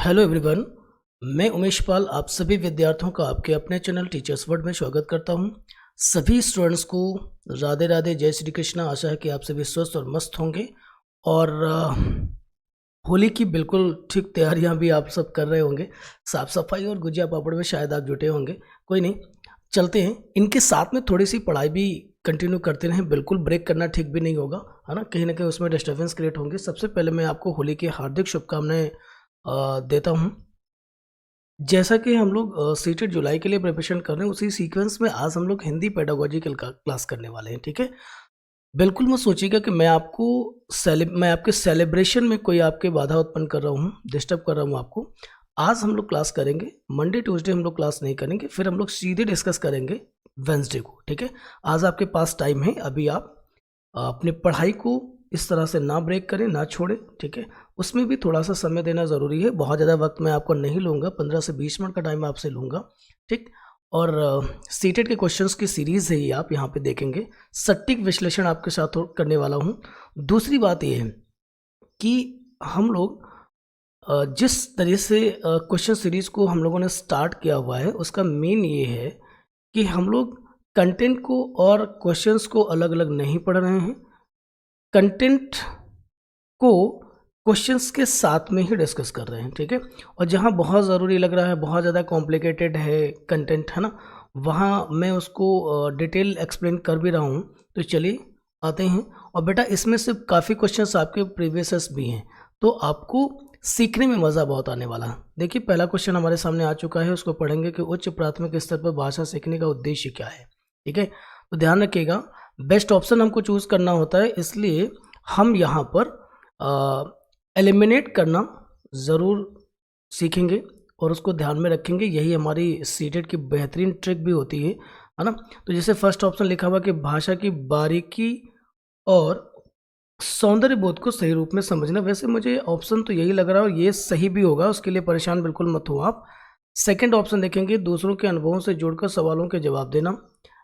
Hello everyone, मैं उमेश पाल आप सभी विद्यार्थियों का आपके अपने चैनल टीचर्स वर्ड में स्वागत करता हूं। सभी स्टूडेंट्स को राधे राधे, जय श्री कृष्णा। आशा है कि आप सभी स्वस्थ और मस्त होंगे और होली की बिल्कुल ठीक तैयारियां भी आप सब कर रहे होंगे। साफ सफाई और गुजिया पापड़ में शायद आप जुटे होंगे। कोई नहीं, चलते हैं। इनके साथ में थोड़ी सी पढ़ाई भी कंटिन्यू करते रहें। बिल्कुल ब्रेक करना ठीक भी नहीं होगा, है ना कहीं उसमें डिस्टर्बेंस क्रिएट होंगे। सबसे पहले मैं आपको होली की हार्दिक शुभकामनाएं देता हूं। जैसा कि हम लोग सीटेड जुलाई के लिए प्रिपरेशन कर रहे हैं, उसी सीक्वेंस में आज हम लोग हिंदी पेडागोजिकल का क्लास करने वाले हैं। ठीक है, बिल्कुल मत सोचिएगा कि मैं आपके सेलिब्रेशन में कोई आपके बाधा उत्पन्न कर रहा हूँ, डिस्टर्ब कर रहा हूँ आपको। आज हम लोग क्लास करेंगे, मंडे ट्यूसडे हम लोग क्लास नहीं करेंगे, फिर हम लोग सीधे डिस्कस करेंगे वेंसडे को। ठीक है, आज आपके पास टाइम है, अभी आप अपनी पढ़ाई को इस तरह से ना ब्रेक करें, ना छोड़ें। ठीक है, उसमें भी थोड़ा सा समय देना ज़रूरी है। बहुत ज़्यादा वक्त मैं आपको नहीं लूँगा, 15 से 20 मिनट का टाइम आपसे लूँगा। ठीक, और सीटेड के क्वेश्चंस की सीरीज़ है ये, आप यहाँ पे देखेंगे। सटीक विश्लेषण आपके साथ करने वाला हूँ। दूसरी बात ये है कि हम लोग जिस तरह से क्वेश्चन सीरीज़ को हम लोगों ने स्टार्ट किया हुआ है, उसका मेन ये है कि हम लोग कंटेंट को और क्वेश्चंस को अलग अलग नहीं पढ़ रहे हैं। कंटेंट को क्वेश्चंस के साथ में ही डिस्कस कर रहे हैं। ठीक है, और जहाँ बहुत ज़रूरी लग रहा है, बहुत ज़्यादा कॉम्प्लिकेटेड है कंटेंट, है ना, वहाँ मैं उसको डिटेल एक्सप्लेन कर भी रहा हूँ। तो चलिए आते हैं। और बेटा इसमें से काफ़ी क्वेश्चंस आपके प्रीवियस भी हैं, तो आपको सीखने में मज़ा बहुत आने वाला है। देखिए पहला क्वेश्चन हमारे सामने आ चुका है, उसको पढ़ेंगे कि उच्च प्राथमिक स्तर पर भाषा सीखने का उद्देश्य क्या है। ठीक है, तो ध्यान रखिएगा, बेस्ट ऑप्शन हमको चूज़ करना होता है, इसलिए हम यहाँ पर एलिमिनेट करना ज़रूर सीखेंगे और उसको ध्यान में रखेंगे। यही हमारी सीटेट की बेहतरीन ट्रिक भी होती है ना। तो जैसे फर्स्ट ऑप्शन लिखा हुआ कि भाषा की बारीकी और सौंदर्य बोध को सही रूप में समझना। वैसे मुझे ऑप्शन तो यही लग रहा है और ये सही भी होगा, उसके लिए परेशान बिल्कुल मत हो आप। सेकंड ऑप्शन देखेंगे, दूसरों के अनुभवों से जुड़कर सवालों के जवाब देना,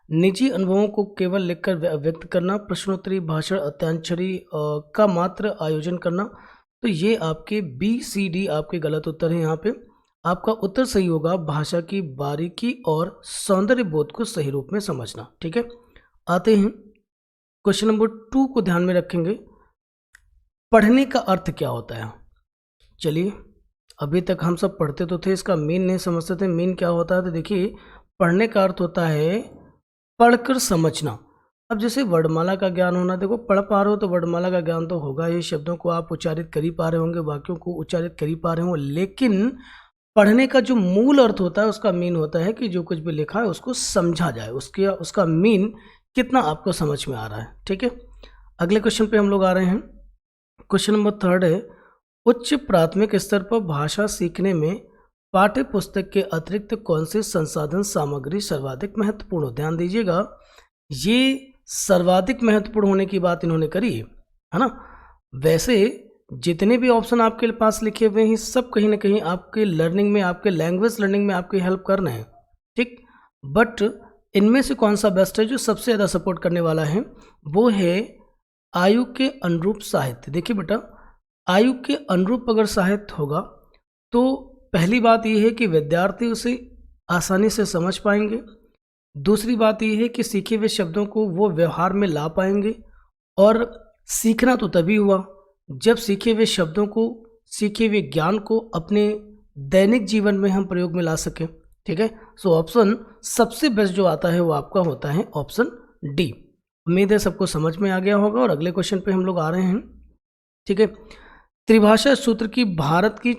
निजी अनुभवों को केवल लिखकर व्यक्त करना, प्रश्नोत्तरी भाषण अत्यांक्षरी का मात्र आयोजन करना। तो ये आपके BCD आपके गलत उत्तर हैं। यहाँ पे आपका उत्तर सही होगा भाषा की बारीकी और सौंदर्य बोध को सही रूप में समझना। ठीक है, आते हैं क्वेश्चन नंबर 2 को ध्यान में रखेंगे। पढ़ने का अर्थ क्या होता है? चलिए, अभी तक हम सब पढ़ते तो थे, इसका मीन नहीं समझते थे। मीन क्या होता है? तो देखिए, पढ़ने का अर्थ होता है पढ़कर समझना। अब जैसे वर्णमाला का ज्ञान होना, देखो पढ़ पा रहे हो तो वर्णमाला का ज्ञान तो होगा ही, शब्दों को आप उच्चारित कर ही पा रहे होंगे, वाक्यों को उच्चारित कर ही पा रहे हो, लेकिन पढ़ने का जो मूल अर्थ होता है, उसका मीन होता है कि जो कुछ भी लिखा है उसको समझा जाए, उसका मीन कितना आपको समझ में आ रहा है। ठीक है, अगले क्वेश्चन पे हम लोग आ रहे हैं। क्वेश्चन नंबर 3 है, उच्च प्राथमिक स्तर पर भाषा सीखने में पाठ्य पुस्तक के अतिरिक्त कौन से संसाधन सामग्री सर्वाधिक महत्वपूर्ण हो? ध्यान दीजिएगा, ये सर्वाधिक महत्वपूर्ण होने की बात इन्होंने करी है ना। वैसे जितने भी ऑप्शन आपके पास लिखे हुए हैं, सब कहीं ना कहीं आपके लर्निंग में, आपके लैंग्वेज लर्निंग में आपकी हेल्प कर रहे हैं। ठीक, बट इनमें से कौन सा बेस्ट है, जो सबसे ज़्यादा सपोर्ट करने वाला है, वो है आयु के अनुरूप साहित्य। देखिए बेटा, आयु के अनुरूप अगर साहित्य होगा तो पहली बात यह है कि विद्यार्थी उसे आसानी से समझ पाएंगे। दूसरी बात यह है कि सीखे हुए शब्दों को वो व्यवहार में ला पाएंगे। और सीखना तो तभी हुआ जब सीखे हुए शब्दों को, सीखे हुए ज्ञान को अपने दैनिक जीवन में हम प्रयोग में ला सकें। ठीक है, सो ऑप्शन सबसे बेस्ट जो आता है वो आपका होता है ऑप्शन डी। उम्मीद है सबको समझ में आ गया होगा। और अगले क्वेश्चन पे हम लोग आ रहे हैं। ठीक है, त्रिभाषा सूत्र की भारत की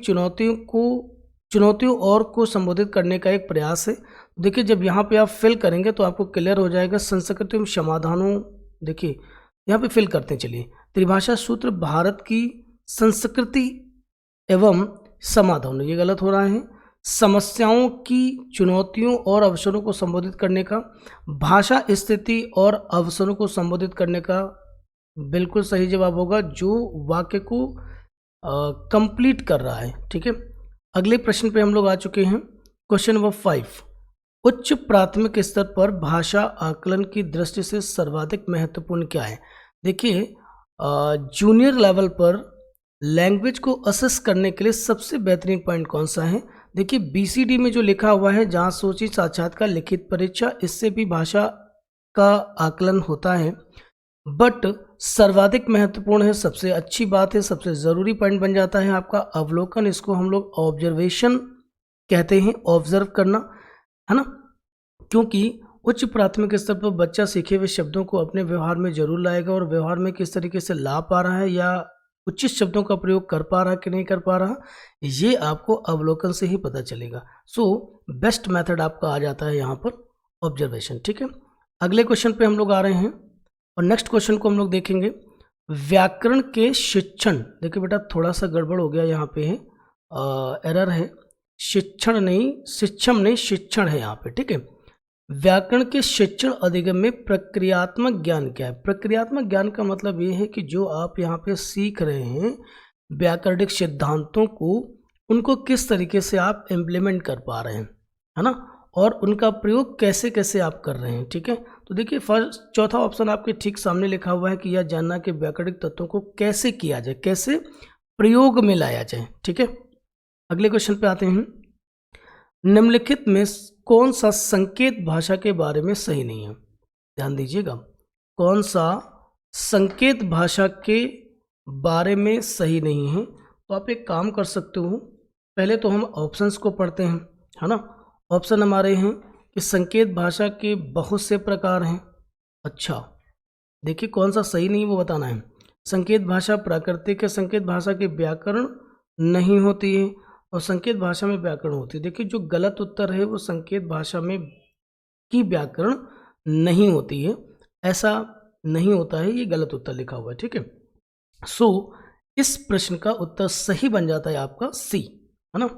चुनौतियों और को संबोधित करने का एक प्रयास है। देखिए, जब यहाँ पे आप फिल करेंगे तो आपको क्लियर हो जाएगा। संस्कृति एवं समाधानों, देखिए यहाँ पे फिल करते हैं। चलिए, त्रिभाषा सूत्र भारत की संस्कृति एवं समाधान, ये गलत हो रहा है। समस्याओं की, चुनौतियों और अवसरों को संबोधित करने का, भाषा स्थिति और अवसरों को संबोधित करने का बिल्कुल सही जवाब होगा, जो वाक्य को कंप्लीट कर रहा है। ठीक है, अगले प्रश्न पे हम लोग आ चुके हैं। क्वेश्चन नंबर 5, उच्च प्राथमिक स्तर पर भाषा आकलन की दृष्टि से सर्वाधिक महत्वपूर्ण क्या है? देखिए, जूनियर लेवल पर लैंग्वेज को असेस करने के लिए सबसे बेहतरीन पॉइंट कौन सा है? देखिए BCD में जो लिखा हुआ है, जांच सूची साक्षात्कार लिखित परीक्षा, इससे भी भाषा का आकलन होता है, बट सर्वाधिक महत्वपूर्ण है, सबसे अच्छी बात है, सबसे ज़रूरी पॉइंट बन जाता है आपका अवलोकन। इसको हम लोग ऑब्जर्वेशन कहते हैं, ऑब्जर्व करना, है ना, क्योंकि उच्च प्राथमिक स्तर पर बच्चा सीखे हुए शब्दों को अपने व्यवहार में जरूर लाएगा और व्यवहार में किस तरीके से ला पा रहा है या उचित शब्दों का प्रयोग कर पा रहा है कि नहीं कर पा रहा, ये आपको अवलोकन से ही पता चलेगा। सो बेस्ट मेथड आपका आ जाता है यहाँ पर ऑब्जर्वेशन। ठीक है, अगले क्वेश्चन पे हम लोग आ रहे हैं और नेक्स्ट क्वेश्चन को हम लोग देखेंगे, व्याकरण के शिक्षण। देखिए बेटा थोड़ा सा गड़बड़ हो गया, यहाँ पे है एरर है, शिक्षण नहीं, शिक्षम नहीं, शिक्षण है यहाँ पे। ठीक है, व्याकरण के शिक्षण अधिगम में प्रक्रियात्मक ज्ञान क्या है? प्रक्रियात्मक ज्ञान का मतलब ये है कि जो आप यहाँ पे सीख रहे हैं व्याकरणिक सिद्धांतों को, उनको किस तरीके से आप इम्प्लीमेंट कर पा रहे हैं, है ना, और उनका प्रयोग कैसे कैसे आप कर रहे हैं। ठीक है, तो देखिए फर्स्ट चौथा ऑप्शन आपके ठीक सामने लिखा हुआ है कि यह जानना कि व्याकरणिक तत्वों को कैसे किया जाए, कैसे प्रयोग में लाया जाए। ठीक है, अगले क्वेश्चन पे आते हैं, निम्नलिखित में कौन सा संकेत भाषा के बारे में सही नहीं है? ध्यान दीजिएगा, कौन सा संकेत भाषा के बारे में सही नहीं है? तो आप एक काम कर सकते हो, पहले तो हम ऑप्शंस को पढ़ते हैं, है ना। ऑप्शन हमारे हैं कि संकेत भाषा के बहुत से प्रकार हैं। अच्छा देखिए कौन सा सही नहीं वो बताना है। संकेत भाषा प्राकृतिक है, संकेत भाषा के व्याकरण नहीं होती है और संकेत भाषा में व्याकरण होती है। देखिए जो गलत उत्तर है वो संकेत भाषा में की व्याकरण नहीं होती है, ऐसा नहीं होता है, ये गलत उत्तर लिखा हुआ है। ठीक है, सो इस प्रश्न का उत्तर सही बन जाता है आपका सी, है ना।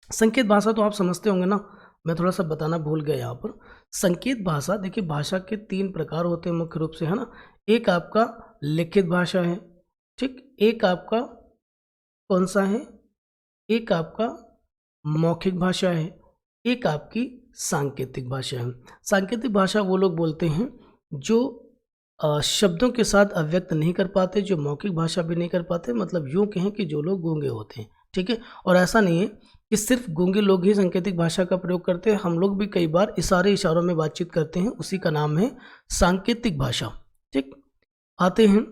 संकेत भाषा तो आप समझते होंगे ना, मैं थोड़ा सा बताना भूल गया यहाँ पर। संकेत भाषा देखिए भाषा के 3 प्रकार होते हैं मुख्य रूप से, है ना। एक आपका लिखित भाषा है, ठीक, एक आपका कौन सा है, एक आपका मौखिक भाषा है, एक आपकी सांकेतिक भाषा है। सांकेतिक भाषा वो लोग बोलते हैं जो शब्दों के साथ अव्यक्त नहीं कर पाते, जो मौखिक भाषा भी नहीं कर पाते, मतलब यूँ कहें कि जो लोग गूंगे होते हैं। ठीक है, और ऐसा नहीं है कि सिर्फ गूंगे लोग ही सांकेतिक भाषा का प्रयोग करते हैं, हम लोग भी कई बार इशारों में बातचीत करते हैं, उसी का नाम है सांकेतिक भाषा। ठीक, आते हैं,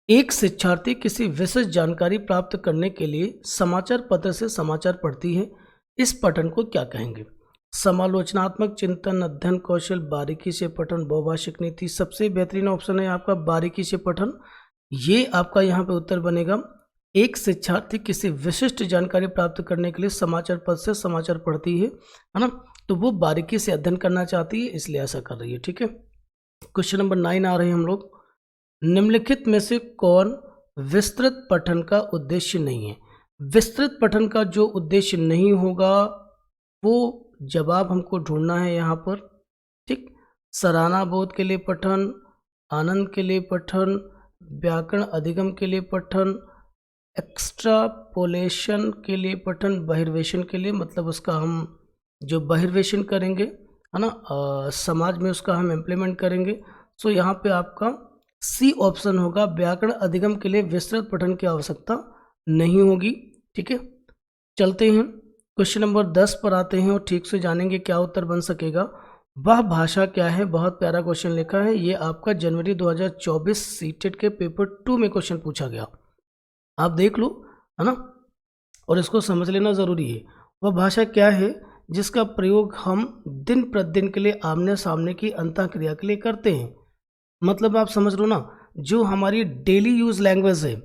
एक शिक्षार्थी किसी विशेष जानकारी प्राप्त करने के लिए समाचार पत्र से समाचार पढ़ती है, इस पठन को क्या कहेंगे? समालोचनात्मक चिंतन, अध्ययन कौशल, बारीकी से पठन, बहुभाषिक नीति। सबसे बेहतरीन ऑप्शन है आपका बारीकी से पठन, ये आपका यहाँ पे उत्तर बनेगा। एक शिक्षार्थी किसी विशिष्ट जानकारी प्राप्त करने के लिए समाचार पत्र से समाचार पढ़ती है ना, तो वो बारीकी से अध्ययन करना चाहती है, इसलिए ऐसा कर रही है। ठीक है, क्वेश्चन नंबर 9 आ रहे हैं हम लोग, निम्नलिखित में से कौन विस्तृत पठन का उद्देश्य नहीं है? विस्तृत पठन का जो उद्देश्य नहीं होगा वो जवाब हमको ढूंढना है यहाँ पर। ठीक, सराहना बोध के लिए पठन, आनंद के लिए पठन, व्याकरण अधिगम के लिए पठन, एक्स्ट्रापोलेशन के लिए पठन, बहिर्वेशन के लिए, मतलब उसका हम जो बहिर्वेशन करेंगे, है ना, समाज में उसका हम इम्प्लीमेंट करेंगे। सो यहाँ पे आपका सी ऑप्शन होगा, व्याकरण अधिगम के लिए विस्तृत पठन की आवश्यकता नहीं होगी। ठीक है, चलते हैं क्वेश्चन नंबर 10 पर आते हैं और ठीक से जानेंगे क्या उत्तर बन सकेगा। वह भाषा क्या है? बहुत प्यारा क्वेश्चन लिखा है, ये आपका जनवरी 2024 सीटेट के पेपर 2 में क्वेश्चन पूछा गया, आप देख लो, है ना, और इसको समझ लेना ज़रूरी है। वह भाषा क्या है जिसका प्रयोग हम दिन प्रतिदिन के लिए आमने सामने की अंतःक्रिया के लिए करते हैं? मतलब आप समझ लो ना, जो हमारी डेली यूज़ लैंग्वेज है,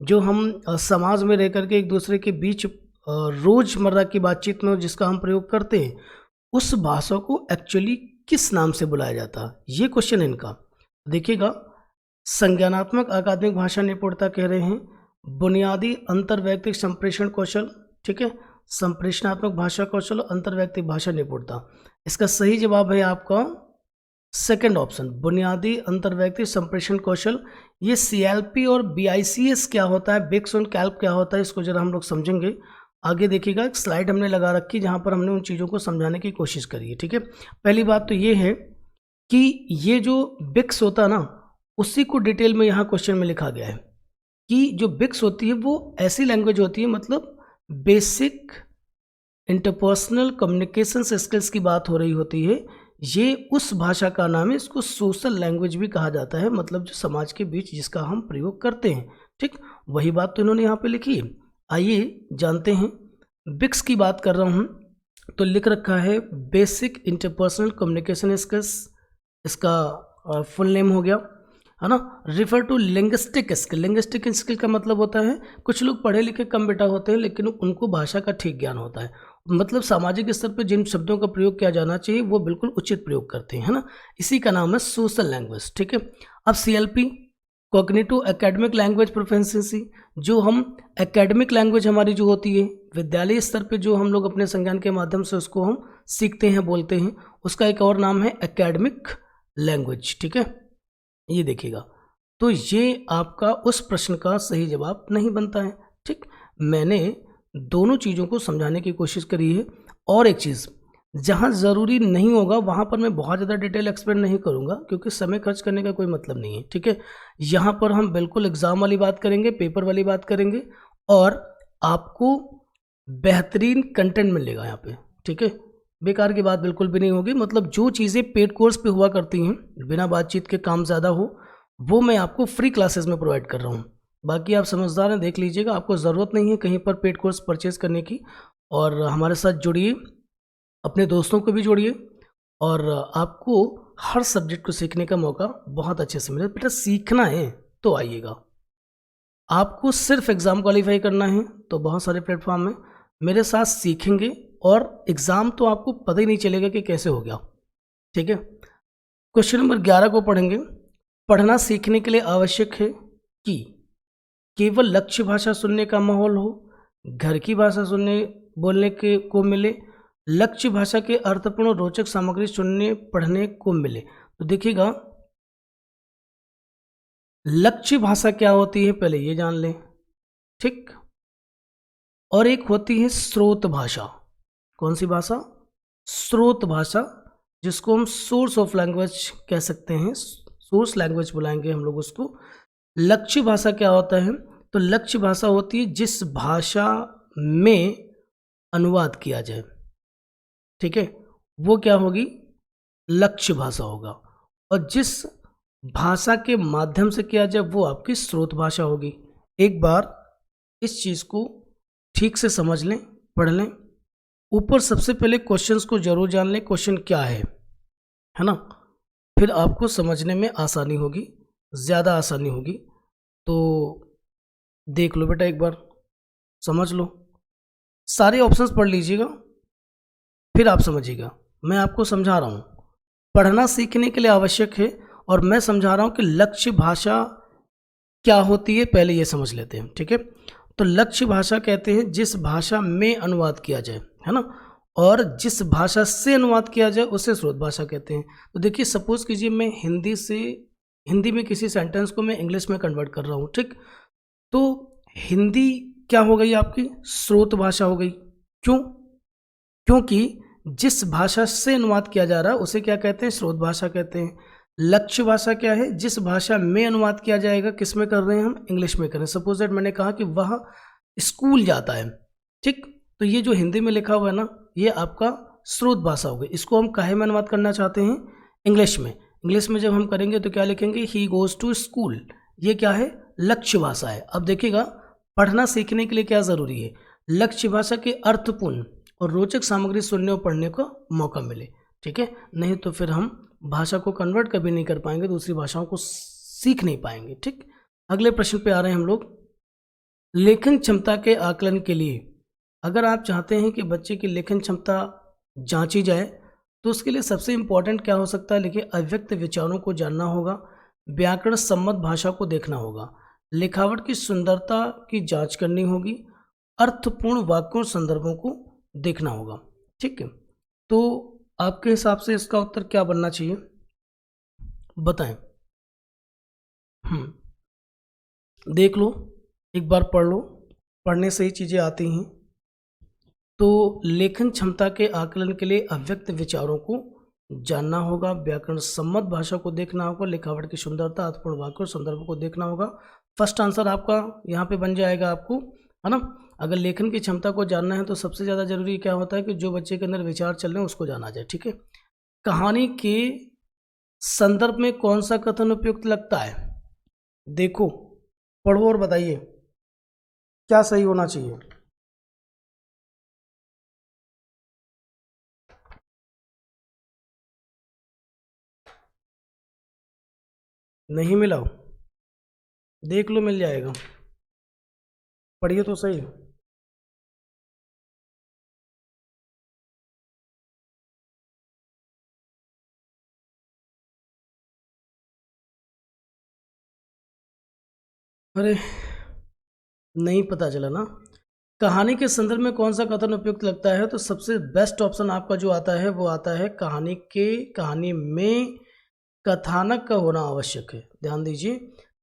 जो हम समाज में रह करके एक दूसरे के बीच रोज़मर्रा की बातचीत में जिसका हम प्रयोग करते हैं, उस भाषा को एक्चुअली किस नाम से बुलाया जाता है? ये क्वेश्चन है इनका। देखिएगा, संज्ञानात्मक अकादमिक भाषा निपुणता कह रहे हैं, बुनियादी अंतर्वैयक्तिक संप्रेषण कौशल, ठीक है, संप्रेषणात्मक भाषा कौशल, अंतर्वैयक्तिक भाषा निपुणता। इसका सही जवाब है आपका सेकंड ऑप्शन, बुनियादी अंतर्वैयक्तिक संप्रेषण कौशल। ये CLP और BICS क्या होता है, बिक्स और कैल्प क्या होता है, इसको जरा हम लोग समझेंगे। आगे देखिएगा, एक स्लाइड हमने लगा रखी जहाँ पर हमने उन चीज़ों को समझाने की कोशिश करी है। ठीक है, पहली बात तो ये है कि ये जो बिक्स होता है ना, उसी को डिटेल में यहाँ क्वेश्चन में लिखा गया है कि जो बिक्स होती है वो ऐसी लैंग्वेज होती है, मतलब बेसिक इंटरपर्सनल कम्युनिकेशन स्किल्स की बात हो रही होती है। ये उस भाषा का नाम है, इसको सोशल लैंग्वेज भी कहा जाता है, मतलब जो समाज के बीच जिसका हम प्रयोग करते हैं। ठीक, वही बात तो इन्होंने यहाँ पे लिखी है। आइए जानते हैं। बिक्स की बात कर रहा हूँ तो लिख रखा है बेसिक इंटरपर्सनल कम्युनिकेशन स्किल्स, इसका फुल नेम हो गया, है ना। Refer to linguistic skill. Linguistic skill का मतलब होता है कुछ लोग पढ़े लिखे कम बेटा होते हैं लेकिन उनको भाषा का ठीक ज्ञान होता है, मतलब सामाजिक स्तर पर जिन शब्दों का प्रयोग किया जाना चाहिए वो बिल्कुल उचित प्रयोग करते हैं, है ना। इसी का नाम है सोशल लैंग्वेज। ठीक है। अब CLP cognitive academic language proficiency, जो हम एकेडमिक लैंग्वेज हमारी जो होती है विद्यालय स्तर पे जो हम लोग अपने संज्ञान के माध्यम से उसको हम सीखते हैं, बोलते हैं, उसका एक और नाम है एकेडमिक लैंग्वेज। ठीक है, ये देखिएगा। तो ये आपका उस प्रश्न का सही जवाब नहीं बनता है। ठीक, मैंने दोनों चीज़ों को समझाने की कोशिश करी है। और एक चीज़, जहाँ ज़रूरी नहीं होगा वहाँ पर मैं बहुत ज़्यादा डिटेल एक्सप्लेन नहीं करूँगा क्योंकि समय खर्च करने का कोई मतलब नहीं है। ठीक है, यहाँ पर हम बिल्कुल एग्ज़ाम वाली बात करेंगे, पेपर वाली बात करेंगे और आपको बेहतरीन कंटेंट मिलेगा यहाँ पे। ठीक है, बेकार की बात बिल्कुल भी नहीं होगी, मतलब जो चीज़ें पेड कोर्स पे हुआ करती हैं बिना बातचीत के काम ज़्यादा हो, वो मैं आपको फ्री क्लासेस में प्रोवाइड कर रहा हूँ। बाकी आप समझदार हैं, देख लीजिएगा, आपको ज़रूरत नहीं है कहीं पर पेड कोर्स परचेज़ करने की। और हमारे साथ जुड़िए, अपने दोस्तों को भी जोड़िए और आपको हर सब्जेक्ट को सीखने का मौका बहुत अच्छे से मिले। बेटा सीखना है तो आइएगा, आपको सिर्फ एग्ज़ाम क्वालिफाई करना है तो बहुत सारे प्लेटफॉर्म हैं, मेरे साथ सीखेंगे और एग्ज़ाम तो आपको पता ही नहीं चलेगा कि कैसे हो गया। ठीक है, क्वेश्चन नंबर 11 को पढ़ेंगे। पढ़ना सीखने के लिए आवश्यक है कि केवल लक्ष्य भाषा सुनने का माहौल हो, घर की भाषा सुनने बोलने के को मिले, लक्ष्य भाषा के अर्थपूर्ण और रोचक सामग्री सुनने पढ़ने को मिले। तो देखिएगा, लक्ष्य भाषा क्या होती है पहले ये जान लें। ठीक, और एक होती है स्रोत भाषा। कौन सी भाषा? स्रोत भाषा, जिसको हम सोर्स ऑफ लैंग्वेज कह सकते हैं, सोर्स लैंग्वेज बुलाएंगे हम लोग उसको। लक्ष्य भाषा क्या होता है? तो लक्ष्य भाषा होती है जिस भाषा में अनुवाद किया जाए। ठीक है, वो क्या होगी? लक्ष्य भाषा होगा। और जिस भाषा के माध्यम से किया जाए वो आपकी स्रोत भाषा होगी। एक बार इस चीज़ को ठीक से समझ लें, पढ़ लें। ऊपर सबसे पहले क्वेश्चंस को जरूर जान लें, क्वेश्चन क्या है ना, फिर आपको समझने में आसानी होगी, ज़्यादा आसानी होगी। तो देख लो बेटा, एक बार समझ लो, सारे ऑप्शंस पढ़ लीजिएगा, फिर आप समझिएगा। मैं आपको समझा रहा हूँ, पढ़ना सीखने के लिए आवश्यक है और मैं समझा रहा हूँ कि लक्ष्य भाषा क्या होती है, पहले ये समझ लेते हैं। ठीक है, तो लक्ष्य भाषा कहते हैं जिस भाषा में अनुवाद किया जाए, है ना, और जिस भाषा से अनुवाद किया जाए उसे स्रोत भाषा कहते हैं। तो देखिए, सपोज कीजिए मैं हिंदी में किसी सेंटेंस को मैं इंग्लिश में कन्वर्ट कर रहा हूँ। ठीक, तो हिंदी क्या हो गई आपकी? स्रोत भाषा हो गई। क्यों? क्योंकि जिस भाषा से अनुवाद किया जा रहा है उसे क्या कहते हैं? स्रोत भाषा कहते हैं। लक्ष्य भाषा क्या है? जिस भाषा में अनुवाद किया जाएगा, किस में कर रहे हैं हम? इंग्लिश में कर रहे हैं। सपोज दैट मैंने कहा कि वह स्कूल जाता है। ठीक, तो ये जो हिंदी में लिखा हुआ है ना, ये आपका स्रोत भाषा हो गई। इसको हम काहे में अनुवाद करना चाहते हैं? इंग्लिश में। इंग्लिश में जब हम करेंगे तो क्या लिखेंगे? He goes to school. ये क्या है? लक्ष्य भाषा है। अब देखिएगा, पढ़ना सीखने के लिए क्या ज़रूरी है? लक्ष्य भाषा के अर्थपूर्ण और रोचक सामग्री सुनने और पढ़ने का मौका मिले। ठीक है, नहीं तो फिर हम भाषा को कन्वर्ट कभी नहीं कर पाएंगे, दूसरी भाषाओं को सीख नहीं पाएंगे। ठीक, अगले प्रश्न पे आ रहे हैं हम लोग। लेखन क्षमता के आकलन के लिए, अगर आप चाहते हैं कि बच्चे की लेखन क्षमता जांची जाए तो उसके लिए सबसे इम्पॉर्टेंट क्या हो सकता है? लिखिए, अव्यक्त विचारों को जानना होगा, व्याकरण सम्मत भाषा को देखना होगा, लिखावट की सुंदरता की जांच करनी होगी, अर्थपूर्ण वाक्यों संदर्भों को देखना होगा। ठीक है, तो आपके हिसाब से इसका उत्तर क्या बनना चाहिए, बताएं। देख लो, एक बार पढ़ लो, पढ़ने से ही चीज़ें आती हैं। तो लेखन क्षमता के आकलन के लिए अव्यक्त विचारों को जानना होगा, व्याकरण सम्मत भाषा को देखना होगा, लिखावट की सुंदरता, अर्थपूर्ण वाक्य और संदर्भ को देखना होगा। फर्स्ट आंसर आपका यहाँ पे बन जाएगा आपको, है ना। अगर लेखन की क्षमता को जानना है तो सबसे ज़्यादा जरूरी क्या होता है कि जो बच्चे के अंदर विचार चल रहे हैं उसको जाना जाए, ठीक है। कहानी के संदर्भ में कौन सा कथन उपयुक्त लगता है? देखो, पढ़ो और बताइए क्या सही होना चाहिए। नहीं मिला हो? देख लो, मिल जाएगा, पढ़िए तो सही। अरे, नहीं पता चला ना। कहानी के संदर्भ में कौन सा कथन उपयुक्त लगता है, तो सबसे बेस्ट ऑप्शन आपका जो आता है वो आता है कहानी में कथानक का होना आवश्यक है। ध्यान दीजिए,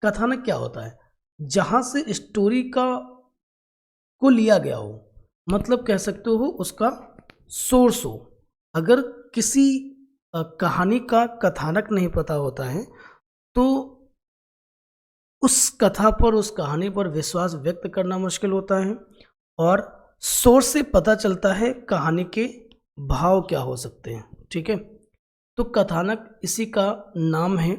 कथानक क्या होता है? जहां से स्टोरी को लिया गया हो, मतलब कह सकते हो उसका सोर्स हो। अगर किसी कहानी का कथानक नहीं पता होता है तो उस कथा पर, उस कहानी पर विश्वास व्यक्त करना मुश्किल होता है। और सोर्स से पता चलता है कहानी के भाव क्या हो सकते हैं, ठीक है। तो कथानक इसी का नाम है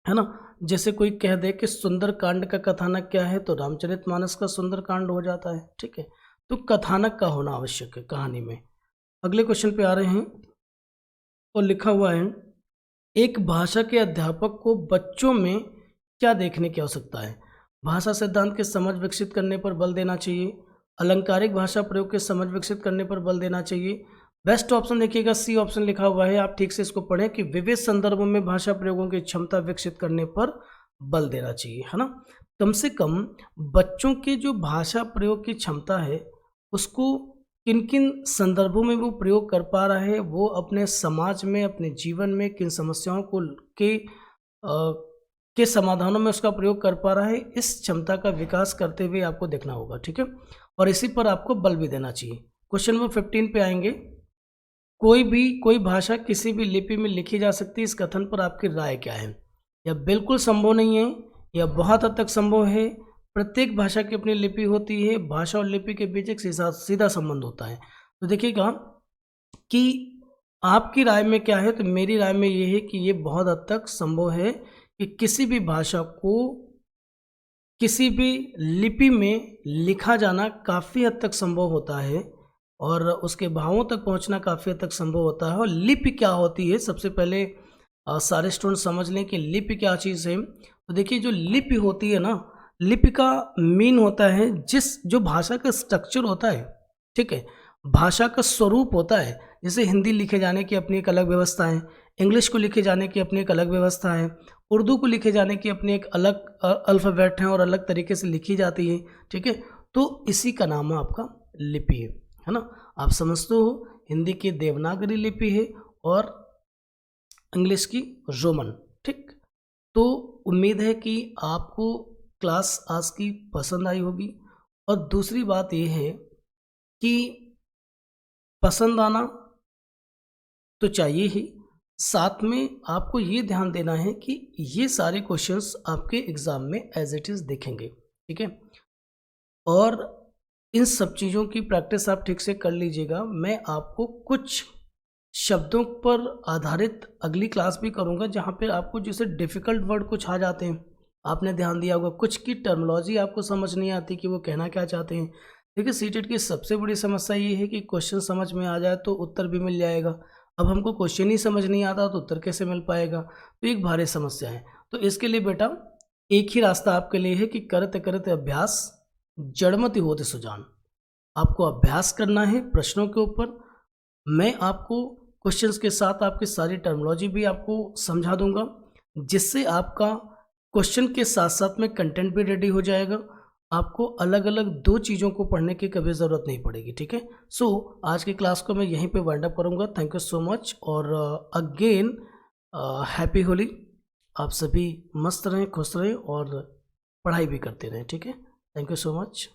ना। जैसे कोई कह दे कि सुंदर कांड का कथानक क्या है, तो रामचरितमानस का सुंदर कांड हो जाता है, ठीक है। तो कथानक का होना आवश्यक है कहानी में। अगले क्वेश्चन पे आ रहे हैं और लिखा हुआ है, एक भाषा के अध्यापक को बच्चों में क्या देखने की आवश्यकता है? भाषा सिद्धांत के समझ विकसित करने पर बल देना चाहिए, अलंकारिक भाषा प्रयोग के समझ विकसित करने पर बल देना चाहिए। बेस्ट ऑप्शन देखिएगा, सी ऑप्शन लिखा हुआ है, आप ठीक से इसको पढ़ें कि विविध संदर्भों में भाषा प्रयोगों की क्षमता विकसित करने पर बल देना चाहिए, है ना। कम से कम बच्चों के जो भाषा प्रयोग की क्षमता है उसको किन किन संदर्भों में वो प्रयोग कर पा रहा है, वो अपने समाज में, अपने जीवन में किन समस्याओं को के समाधानों में उसका प्रयोग कर पा रहा है, इस क्षमता का विकास करते हुए आपको देखना होगा, ठीक है। और इसी पर आपको बल भी देना चाहिए। क्वेश्चन नंबर 15 पे आएंगे, कोई भाषा किसी भी लिपि में लिखी जा सकती है, इस कथन पर आपकी राय क्या है? या बिल्कुल संभव नहीं है, या बहुत हद तक संभव है, प्रत्येक भाषा की अपनी लिपि होती है, भाषा और लिपि के बीच एक सीधा संबंध होता है। तो देखिएगा कि आपकी राय में क्या है, तो मेरी राय में ये है कि ये बहुत हद तक संभव है कि किसी भी भाषा को किसी भी लिपि में लिखा जाना काफ़ी हद तक संभव होता है और उसके भावों तक पहुंचना काफ़ी हद तक संभव होता है। और लिपि क्या होती है, सबसे पहले सारे स्टूडेंट समझ लें कि लिपि क्या चीज़ है। तो देखिए, जो लिपि होती है ना, लिपि का मीन होता है जो भाषा का स्ट्रक्चर होता है, ठीक है, भाषा का स्वरूप होता है। जैसे हिंदी लिखे जाने की अपनी एक अलग व्यवस्था है, इंग्लिश को लिखे जाने की अपनी एक अलग व्यवस्था है, उर्दू को लिखे जाने की अपनी एक अलग अल्फ़ाबेट है और अलग तरीके से लिखी जाती है, ठीक है। तो इसी का नाम है आपका लिपि है ना। आप समझते हो, हिंदी की देवनागरी लिपि है और इंग्लिश की रोमन, ठीक। तो उम्मीद है कि आपको क्लास आज की पसंद आई होगी। और दूसरी बात यह है कि पसंद आना तो चाहिए ही, साथ में आपको ये ध्यान देना है कि ये सारे क्वेश्चंस आपके एग्ज़ाम में एज इट इज़ दिखेंगे, ठीक है। और इन सब चीज़ों की प्रैक्टिस आप ठीक से कर लीजिएगा। मैं आपको कुछ शब्दों पर आधारित अगली क्लास भी करूंगा जहां पे आपको जैसे डिफ़िकल्ट वर्ड कुछ आ जाते हैं, आपने ध्यान दिया होगा, कुछ की टर्मिनोलॉजी आपको समझ नहीं आती कि वो कहना क्या चाहते हैं। देखिए, सीटेट की सबसे बड़ी समस्या ये है कि क्वेश्चन समझ में आ जाए तो उत्तर भी मिल जाएगा। अब हमको क्वेश्चन ही समझ नहीं आता तो उत्तर कैसे मिल पाएगा, तो एक भारी समस्या है। तो इसके लिए बेटा एक ही रास्ता आपके लिए है कि करते करते अभ्यास, जड़मति होते सुजान। आपको अभ्यास करना है प्रश्नों के ऊपर। मैं आपको क्वेश्चंस के साथ आपकी सारी टर्मिनोलॉजी भी आपको समझा दूंगा, जिससे आपका क्वेश्चन के साथ साथ में कंटेंट भी रेडी हो जाएगा। आपको अलग अलग दो चीज़ों को पढ़ने की कभी ज़रूरत नहीं पड़ेगी, ठीक है। सो आज की क्लास को मैं यहीं पे वाइंड अप करूँगा। थैंक यू सो मच और अगेन हैप्पी होली। आप सभी मस्त रहें, खुश रहें और पढ़ाई भी करते रहें, ठीक है। Thank you so much.